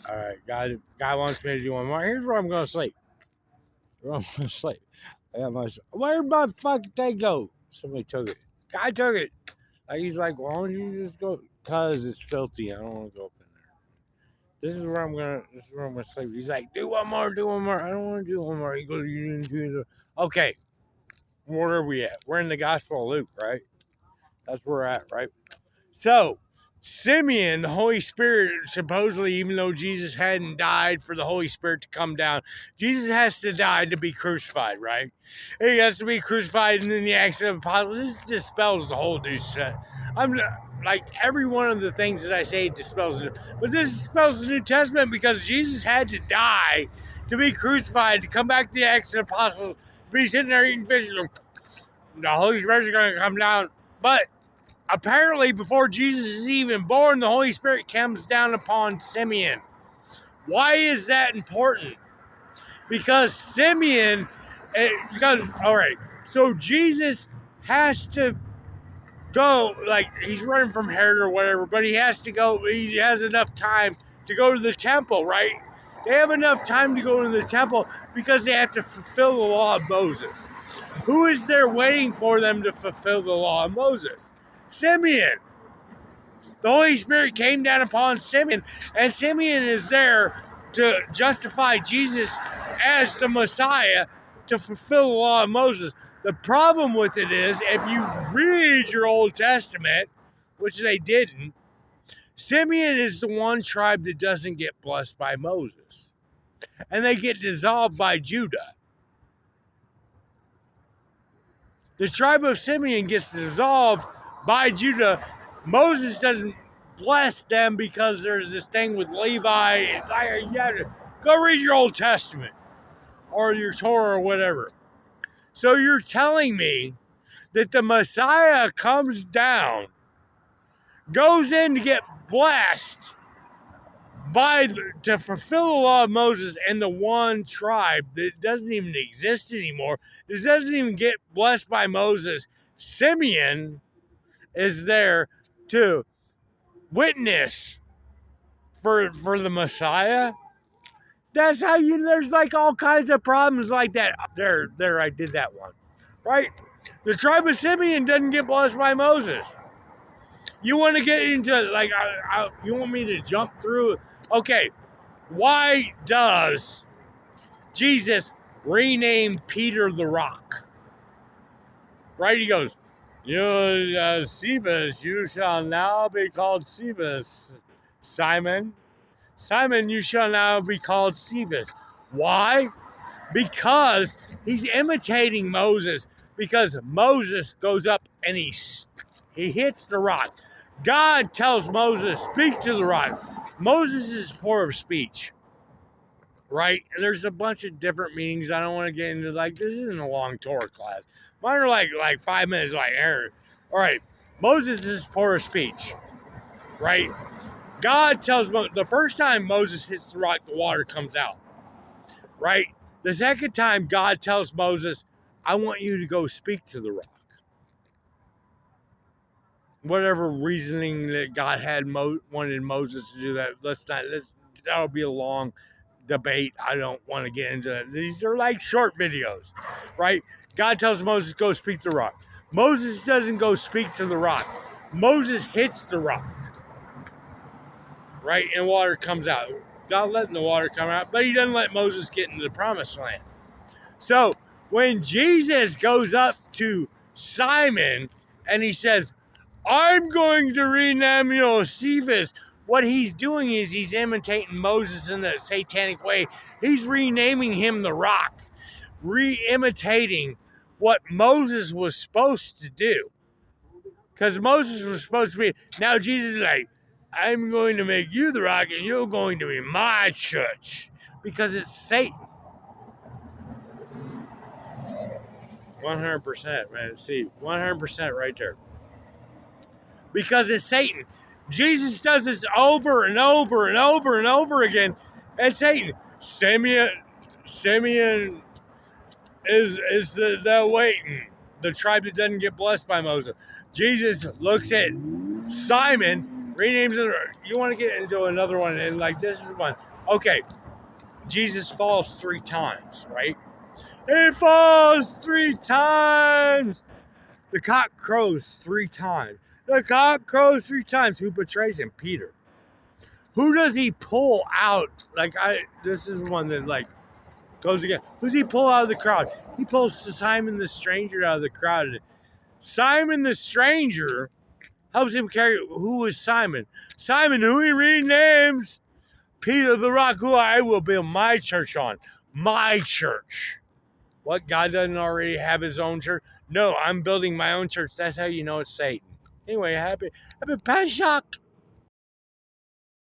All right, God wants me to do one more. Here's where I'm going to sleep. Where I'm going to sleep. Where'd my fucking thing go? Somebody took it. Guy took it. Like, he's like, why don't you just go? Cause it's filthy. I don't want to go up in there. This is where I'm gonna sleep. He's like, do one more. I don't want to do one more. He goes, you didn't do the. Okay, where are we at? We're in the Gospel of Luke, right? That's where we're at, right? So, Simeon, the Holy Spirit, supposedly, even though Jesus hadn't died for the Holy Spirit to come down, Jesus has to die to be crucified, right? He has to be crucified, and then the Acts of the Apostles. This dispels the whole new set. I'm like every one of the things that I say dispels it, but this dispels the New Testament because Jesus had to die to be crucified to come back to the Acts of the Apostles, be sitting there eating fish. The Holy Spirit's going to come down, but apparently, before Jesus is even born, the Holy Spirit comes down upon Simeon. Why is that important? Because Simeon, all right, so Jesus has to go, like, he's running from Herod or whatever, but he has to go, he has enough time to go to the temple, right? They have enough time to go to the temple because they have to fulfill the law of Moses. Who is there waiting for them to fulfill the law of Moses? Simeon. The Holy Spirit came down upon Simeon, and Simeon is there to justify Jesus as the Messiah to fulfill the law of Moses. The problem with it is, if you read your Old Testament, which they didn't, Simeon is the one tribe that doesn't get blessed by Moses. And they get dissolved by Judah. The tribe of Simeon gets dissolved by Judah. Moses doesn't bless them because there's this thing with Levi. And go read your Old Testament or your Torah or whatever. So you're telling me that the Messiah comes down, goes in to get blessed to fulfill the law of Moses, and the one tribe that doesn't even exist anymore, that doesn't even get blessed by Moses, Simeon, is there to witness for the Messiah. That's how there's like all kinds of problems like that. There, I did that one. Right? The tribe of Simeon doesn't get blessed by Moses. You want to get into, like, you want me to jump through? Okay, why does Jesus rename Peter the Rock? Right? He goes, Cephas, you shall now be called Cephas. Simon, you shall now be called Cephas. Why? Because he's imitating Moses. Because Moses goes up and he hits the rock. God tells Moses, speak to the rock. Moses is poor of speech. Right? And there's a bunch of different meanings. I don't want to get into, like, this isn't a long Torah class. Mine are like 5 minutes, like, all right. Moses is poor of speech. Right? God tells Moses, the first time Moses hits the rock, the water comes out. Right? The second time, God tells Moses, I want you to go speak to the rock. Whatever reasoning that God had wanted Moses to do that, that'll be a long debate. I don't want to get into that. These are like short videos, right? God tells Moses, go speak to the rock. Moses doesn't go speak to the rock. Moses hits the rock, right? And water comes out. God letting the water come out, but he doesn't let Moses get into the promised land. So when Jesus goes up to Simon and he says, I'm going to rename you Cephas, what he's doing is he's imitating Moses in the satanic way. He's renaming him the rock, re-imitating what Moses was supposed to do. Because Moses was supposed to be, now Jesus is like, I'm going to make you the rock and you're going to be my church. Because it's Satan. 100%, man. See, 100% right there. Because it's Satan. Jesus does this over and over and over and over again. And Satan, Simeon is the waiting, the tribe that doesn't get blessed by Moses. Jesus looks at Simon Renames it. You want to get into another one, and like this is one. Okay, Jesus falls 3 times, right? He falls 3 times. The cock crows 3 times. The cock crows 3 times. Who betrays him? Peter. Who does he pull out? This is one that like goes again. Who's he pull out of the crowd? He pulls Simon the stranger out of the crowd. Simon the stranger helps him carry. Who is Simon? Simon, who he renames Peter the rock, who I will build my church on. My church. What, God doesn't already have his own church? No, I'm building my own church. That's how you know it's Satan. Anyway, happy Pesach.